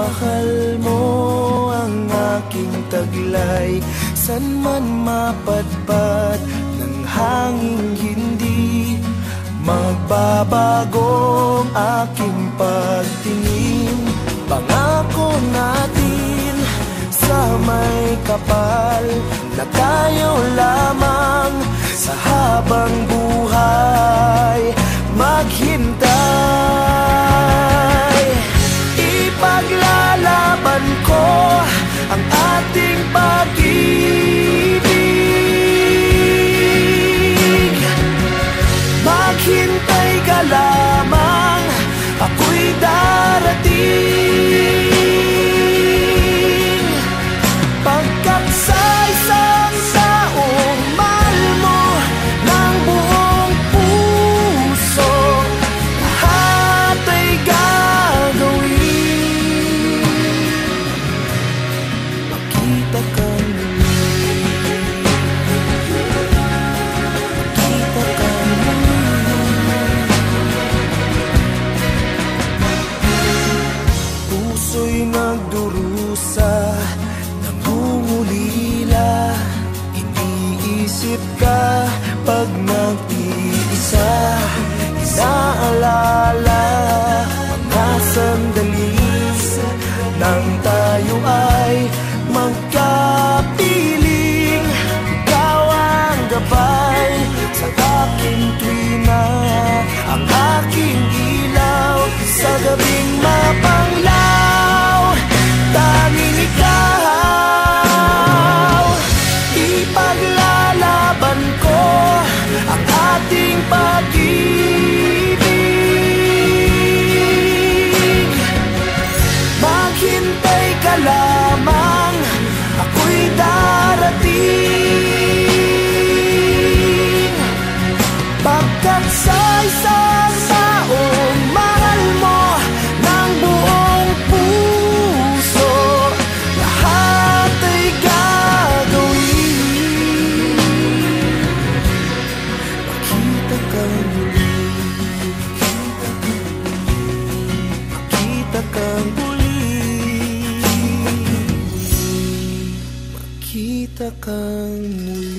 Mahal mo ang aking taglay, san man mapadpad ng hangin hindi magbabago ang aking pagtingin. Pangako natin sa may kapal na tayo lamang sa habang buhay maghintay. Ipaglalaban ko ang ating pag-ibig. Maghintay ka lamang, ako'y darating. Pagkat sa isang taong mahal mo ng buong puso, lahat ay gagawin. Makita ka muli, makita ka muli. Puso'y nagdurusa, nangungulila, iniisip ka pag nag-iisa. Inaalala mga sandali nang tayo ay magkapiling. Ikaw ang gabay sa aking tuwina, ang aking ilaw sa gabing mapanglaw. Tanging ikaw, ipaglalaban ko ang ating pag-ibig. Maghintay ka lamang, ako'y darating. Pagkat sa isang taong mahal mo ng buong puso, lahat ay gagawin. Makita ka muli, makita ka muli, makita ka muli.